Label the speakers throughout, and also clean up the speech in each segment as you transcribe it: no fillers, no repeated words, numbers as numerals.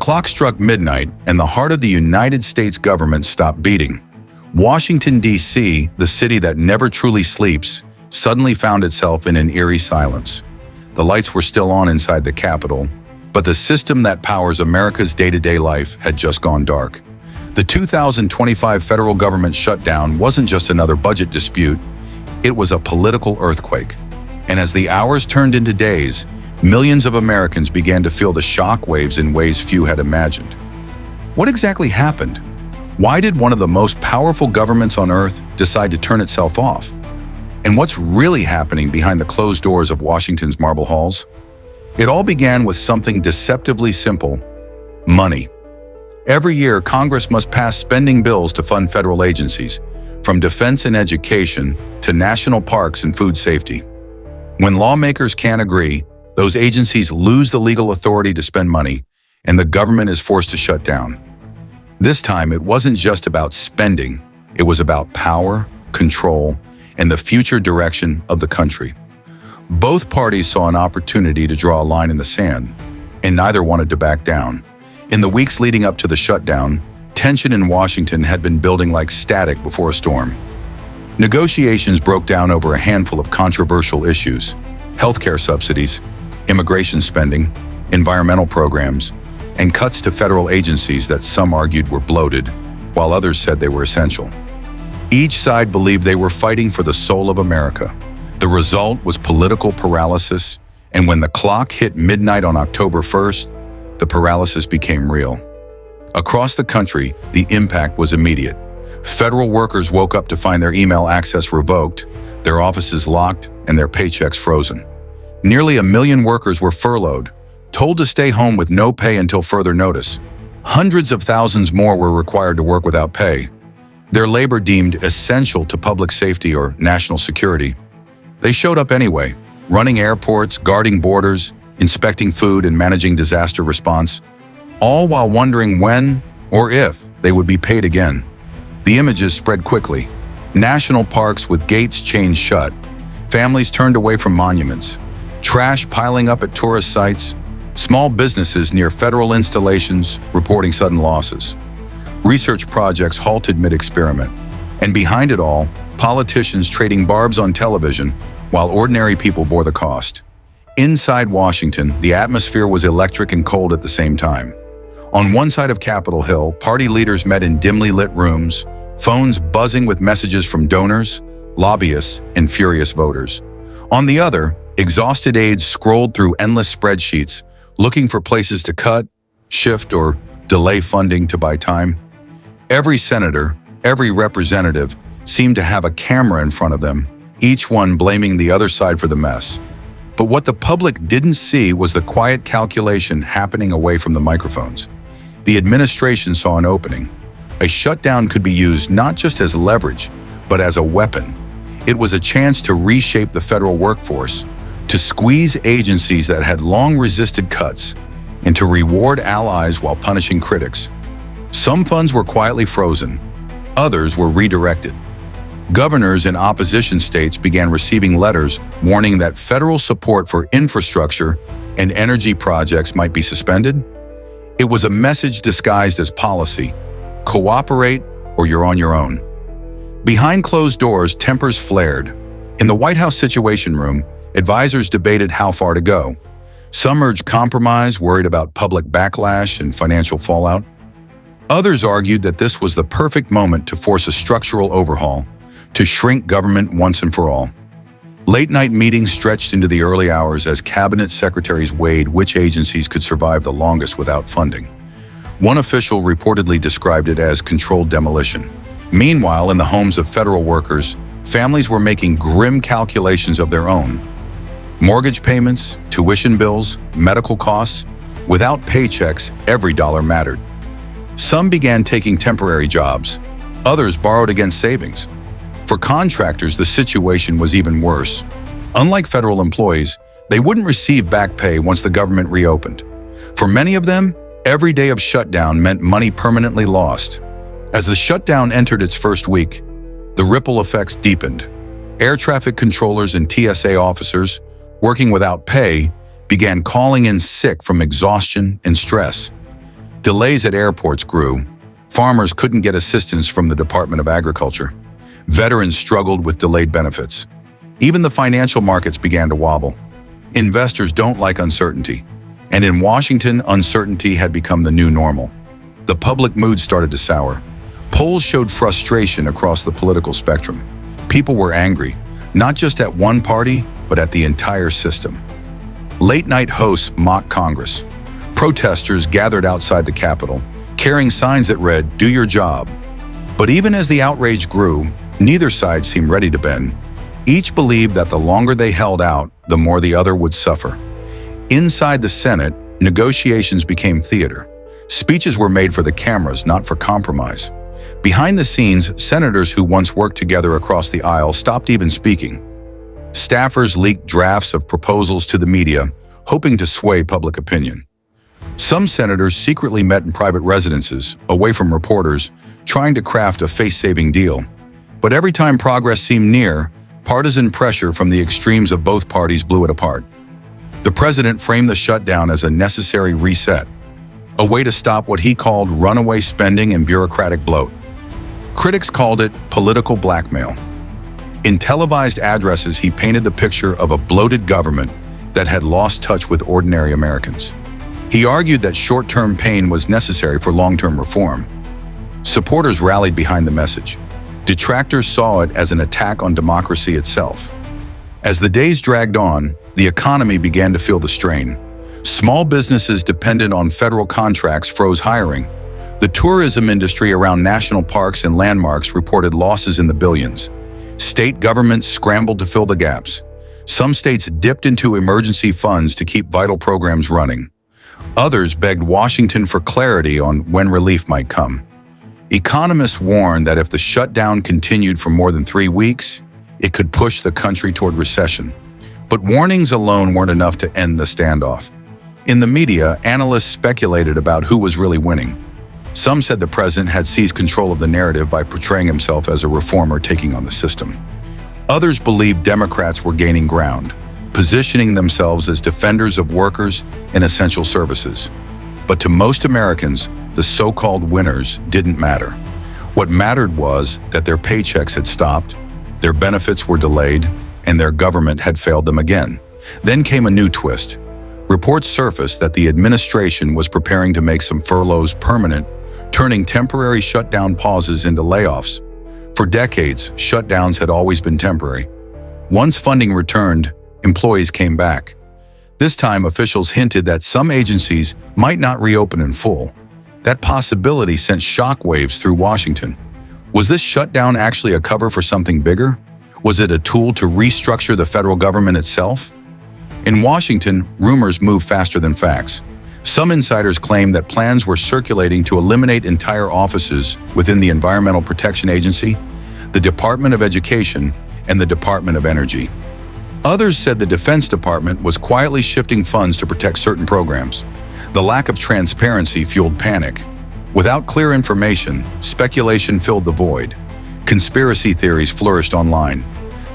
Speaker 1: clock struck midnight and the heart of the United States government stopped beating. Washington, D.C., the city that never truly sleeps, suddenly found itself in an eerie silence. The lights were still on inside the Capitol, but the system that powers America's day-to-day life had just gone dark. The 2025 federal government shutdown wasn't just another budget dispute, it was a political earthquake. And as the hours turned into days, millions of Americans began to feel the shock waves in ways few had imagined. What exactly happened? Why did one of the most powerful governments on earth decide to turn itself off? And what's really happening behind the closed doors of Washington's marble halls? It all began with something deceptively simple: money. Every year, Congress must pass spending bills to fund federal agencies, from defense and education to national parks and food safety. When lawmakers can't agree, those agencies lose the legal authority to spend money, and the government is forced to shut down. This time, it wasn't just about spending, it was about power, control, and the future direction of the country. Both parties saw an opportunity to draw a line in the sand, and neither wanted to back down. In the weeks leading up to the shutdown, tension in Washington had been building like static before a storm. Negotiations broke down over a handful of controversial issues: healthcare subsidies, immigration spending, environmental programs, and cuts to federal agencies that some argued were bloated, while others said they were essential. Each side believed they were fighting for the soul of America. The result was political paralysis, and when the clock hit midnight on October 1st, the paralysis became real. Across the country, the impact was immediate. Federal workers woke up to find their email access revoked, their offices locked, and their paychecks frozen. Nearly 1 million workers were furloughed, told to stay home with no pay until further notice. Hundreds of thousands more were required to work without pay, their labor deemed essential to public safety or national security. They showed up anyway, running airports, guarding borders, inspecting food, and managing disaster response, all while wondering when or if they would be paid again. The images spread quickly. National parks with gates chained shut, families turned away from monuments, trash piling up at tourist sites, small businesses near federal installations reporting sudden losses. Research projects halted mid-experiment, and behind it all, politicians trading barbs on television while ordinary people bore the cost. Inside Washington, the atmosphere was electric and cold at the same time. On one side of Capitol Hill, party leaders met in dimly lit rooms, phones buzzing with messages from donors, lobbyists, and furious voters. On the other, exhausted aides scrolled through endless spreadsheets, looking for places to cut, shift, or delay funding to buy time. Every senator, every representative seemed to have a camera in front of them, each one blaming the other side for the mess. But what the public didn't see was the quiet calculation happening away from the microphones. The administration saw an opening. A shutdown could be used not just as leverage, but as a weapon. It was a chance to reshape the federal workforce, to squeeze agencies that had long resisted cuts, and to reward allies while punishing critics. Some funds were quietly frozen, others were redirected. Governors in opposition states began receiving letters warning that federal support for infrastructure and energy projects might be suspended. It was a message disguised as policy: cooperate or you're on your own. Behind closed doors, tempers flared. In the White House Situation Room, advisors debated how far to go. Some urged compromise, worried about public backlash and financial fallout. Others argued that this was the perfect moment to force a structural overhaul, to shrink government once and for all. Late-night meetings stretched into the early hours as cabinet secretaries weighed which agencies could survive the longest without funding. One official reportedly described it as controlled demolition. Meanwhile, in the homes of federal workers, families were making grim calculations of their own. Mortgage payments, tuition bills, medical costs. Without paychecks, every dollar mattered. Some began taking temporary jobs. Others borrowed against savings. For contractors, the situation was even worse. Unlike federal employees, they wouldn't receive back pay once the government reopened. For many of them, every day of shutdown meant money permanently lost. As the shutdown entered its first week, the ripple effects deepened. Air traffic controllers and TSA officers, working without pay, began calling in sick from exhaustion and stress. Delays at airports grew. Farmers couldn't get assistance from the Department of Agriculture. Veterans struggled with delayed benefits. Even the financial markets began to wobble. Investors don't like uncertainty. And in Washington, uncertainty had become the new normal. The public mood started to sour. Polls showed frustration across the political spectrum. People were angry, not just at one party, but at the entire system. Late-night hosts mocked Congress. Protesters gathered outside the Capitol, carrying signs that read, "Do your job." But even as the outrage grew, neither side seemed ready to bend. Each believed that the longer they held out, the more the other would suffer. Inside the Senate, negotiations became theater. Speeches were made for the cameras, not for compromise. Behind the scenes, senators who once worked together across the aisle stopped even speaking. Staffers leaked drafts of proposals to the media, hoping to sway public opinion. Some senators secretly met in private residences, away from reporters, trying to craft a face-saving deal. But every time progress seemed near, partisan pressure from the extremes of both parties blew it apart. The president framed the shutdown as a necessary reset, a way to stop what he called runaway spending and bureaucratic bloat. Critics called it political blackmail. In televised addresses, he painted the picture of a bloated government that had lost touch with ordinary Americans. He argued that short-term pain was necessary for long-term reform. Supporters rallied behind the message. Detractors saw it as an attack on democracy itself. As the days dragged on, the economy began to feel the strain. Small businesses dependent on federal contracts froze hiring. The tourism industry around national parks and landmarks reported losses in the billions. State governments scrambled to fill the gaps. Some states dipped into emergency funds to keep vital programs running. Others begged Washington for clarity on when relief might come. Economists warned that if the shutdown continued for more than 3 weeks, it could push the country toward recession. But warnings alone weren't enough to end the standoff. In the media, analysts speculated about who was really winning. Some said the president had seized control of the narrative by portraying himself as a reformer taking on the system. Others believed Democrats were gaining ground, positioning themselves as defenders of workers and essential services. But to most Americans, the so-called winners didn't matter. What mattered was that their paychecks had stopped, their benefits were delayed, and their government had failed them again. Then came a new twist. Reports surfaced that the administration was preparing to make some furloughs permanent, turning temporary shutdown pauses into layoffs. For decades, shutdowns had always been temporary. Once funding returned, employees came back. This time, officials hinted that some agencies might not reopen in full. That possibility sent shockwaves through Washington. Was this shutdown actually a cover for something bigger? Was it a tool to restructure the federal government itself? In Washington, rumors move faster than facts. Some insiders claim that plans were circulating to eliminate entire offices within the Environmental Protection Agency, the Department of Education, and the Department of Energy. Others said the Defense Department was quietly shifting funds to protect certain programs. The lack of transparency fueled panic. Without clear information, speculation filled the void. Conspiracy theories flourished online.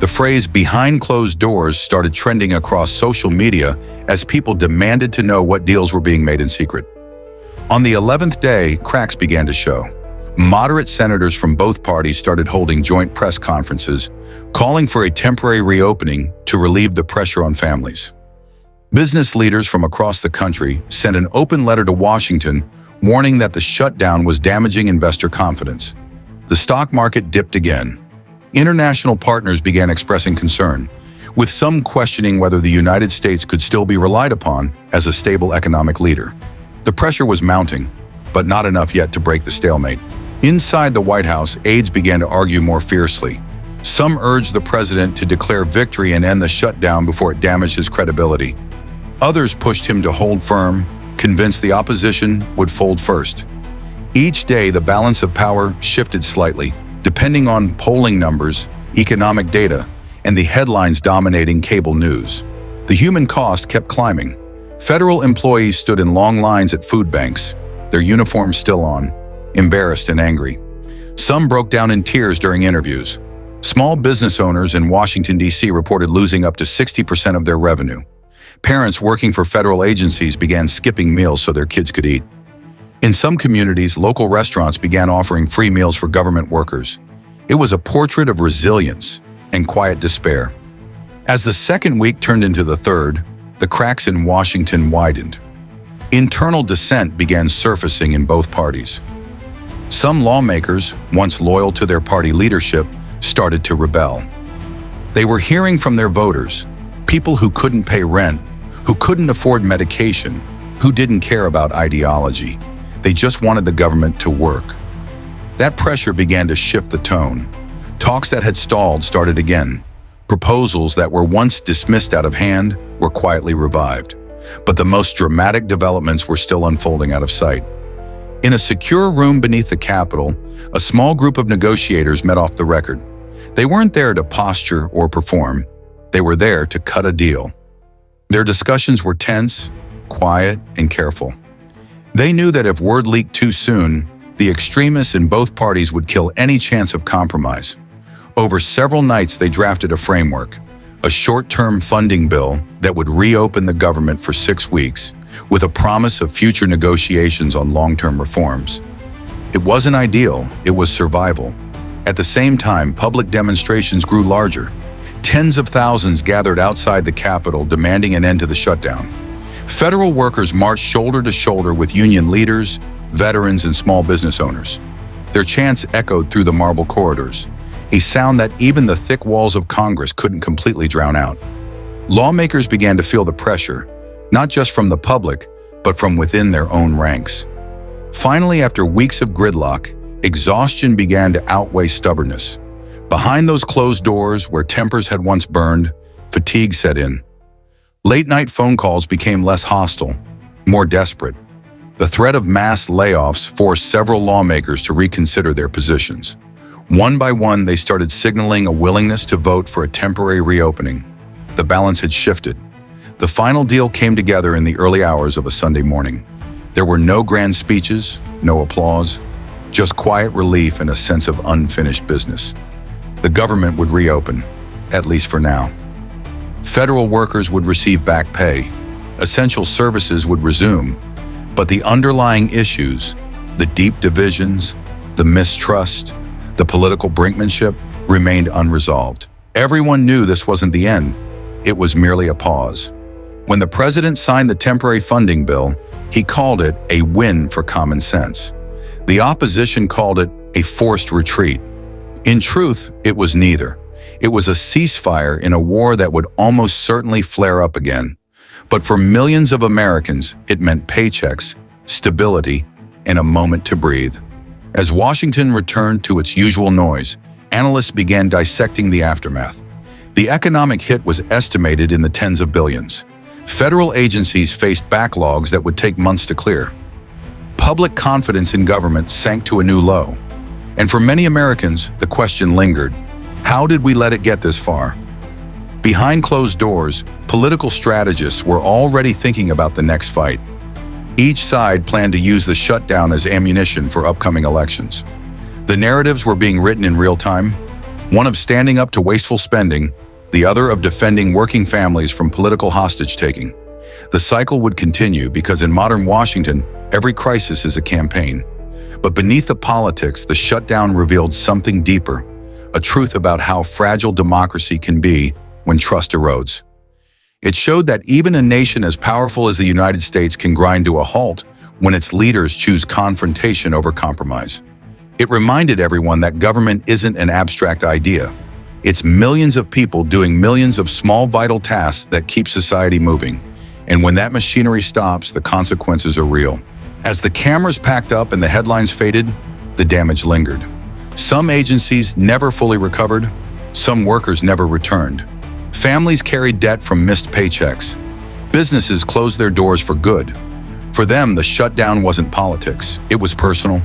Speaker 1: The phrase "behind closed doors" started trending across social media as people demanded to know what deals were being made in secret. On the 11th day, cracks began to show. Moderate senators from both parties started holding joint press conferences, calling for a temporary reopening to relieve the pressure on families. Business leaders from across the country sent an open letter to Washington warning that the shutdown was damaging investor confidence. The stock market dipped again. International partners began expressing concern, with some questioning whether the United States could still be relied upon as a stable economic leader. The pressure was mounting, but not enough yet to break the stalemate. Inside the White House, aides began to argue more fiercely. Some urged the president to declare victory and end the shutdown before it damaged his credibility. Others pushed him to hold firm, convinced the opposition would fold first. Each day, the balance of power shifted slightly, depending on polling numbers, economic data, and the headlines dominating cable news. The human cost kept climbing. Federal employees stood in long lines at food banks, their uniforms still on, embarrassed and angry. Some broke down in tears during interviews. Small business owners in Washington, D.C. reported losing up to 60% of their revenue. Parents working for federal agencies began skipping meals so their kids could eat. In some communities, local restaurants began offering free meals for government workers. It was a portrait of resilience and quiet despair. As the second week turned into the third, the cracks in Washington widened. Internal dissent began surfacing in both parties. Some lawmakers, once loyal to their party leadership, started to rebel. They were hearing from their voters, people who couldn't pay rent, who couldn't afford medication, who didn't care about ideology. They just wanted the government to work. That pressure began to shift the tone. Talks that had stalled started again. Proposals that were once dismissed out of hand were quietly revived. But the most dramatic developments were still unfolding out of sight. In a secure room beneath the Capitol, a small group of negotiators met off the record. They weren't there to posture or perform. They were there to cut a deal. Their discussions were tense, quiet, and careful. They knew that if word leaked too soon, the extremists in both parties would kill any chance of compromise. Over several nights, they drafted a framework, a short-term funding bill that would reopen the government for 6 weeks, with a promise of future negotiations on long-term reforms. It wasn't ideal, it was survival. At the same time, public demonstrations grew larger. Tens of thousands gathered outside the Capitol demanding an end to the shutdown. Federal workers marched shoulder to shoulder with union leaders, veterans, and small business owners. Their chants echoed through the marble corridors, a sound that even the thick walls of Congress couldn't completely drown out. Lawmakers began to feel the pressure, not just from the public, but from within their own ranks. Finally, after weeks of gridlock, exhaustion began to outweigh stubbornness. Behind those closed doors, where tempers had once burned, fatigue set in. Late-night phone calls became less hostile, more desperate. The threat of mass layoffs forced several lawmakers to reconsider their positions. One by one, they started signaling a willingness to vote for a temporary reopening. The balance had shifted. The final deal came together in the early hours of a Sunday morning. There were no grand speeches, no applause, just quiet relief and a sense of unfinished business. The government would reopen, at least for now. Federal workers would receive back pay. Essential services would resume. But the underlying issues, the deep divisions, the mistrust, the political brinkmanship, remained unresolved. Everyone knew this wasn't the end. It was merely a pause. When the president signed the temporary funding bill, he called it a win for common sense. The opposition called it a forced retreat. In truth, it was neither. It was a ceasefire in a war that would almost certainly flare up again. But for millions of Americans, it meant paychecks, stability, and a moment to breathe. As Washington returned to its usual noise, analysts began dissecting the aftermath. The economic hit was estimated in the tens of billions. Federal agencies faced backlogs that would take months to clear. Public confidence in government sank to a new low. And for many Americans, the question lingered: how did we let it get this far? Behind closed doors, political strategists were already thinking about the next fight. Each side planned to use the shutdown as ammunition for upcoming elections. The narratives were being written in real time, one of standing up to wasteful spending, the other of defending working families from political hostage-taking. The cycle would continue because in modern Washington, every crisis is a campaign. But beneath the politics, the shutdown revealed something deeper, a truth about how fragile democracy can be when trust erodes. It showed that even a nation as powerful as the United States can grind to a halt when its leaders choose confrontation over compromise. It reminded everyone that government isn't an abstract idea. It's millions of people doing millions of small, vital tasks that keep society moving. And when that machinery stops, the consequences are real. As the cameras packed up and the headlines faded, the damage lingered. Some agencies never fully recovered. Some workers never returned. Families carried debt from missed paychecks. Businesses closed their doors for good. For them, the shutdown wasn't politics, it was personal.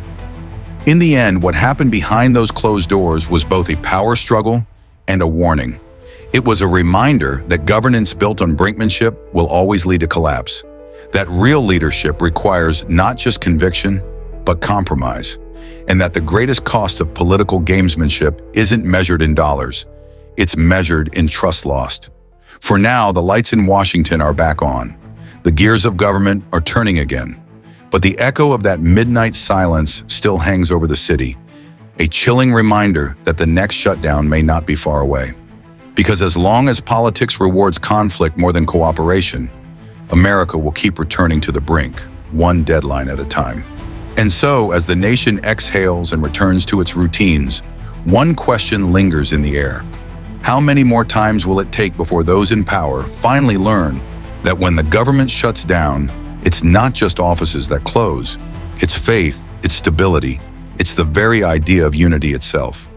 Speaker 1: In the end, what happened behind those closed doors was both a power struggle and a warning. It was a reminder that governance built on brinkmanship will always lead to collapse. That real leadership requires not just conviction, but compromise. And that the greatest cost of political gamesmanship isn't measured in dollars. It's measured in trust lost. For now, the lights in Washington are back on. The gears of government are turning again. But the echo of that midnight silence still hangs over the city, a chilling reminder that the next shutdown may not be far away. Because as long as politics rewards conflict more than cooperation, America will keep returning to the brink, one deadline at a time. And so, as the nation exhales and returns to its routines, one question lingers in the air. How many more times will it take before those in power finally learn that when the government shuts down, it's not just offices that close, it's faith, it's stability, it's the very idea of unity itself.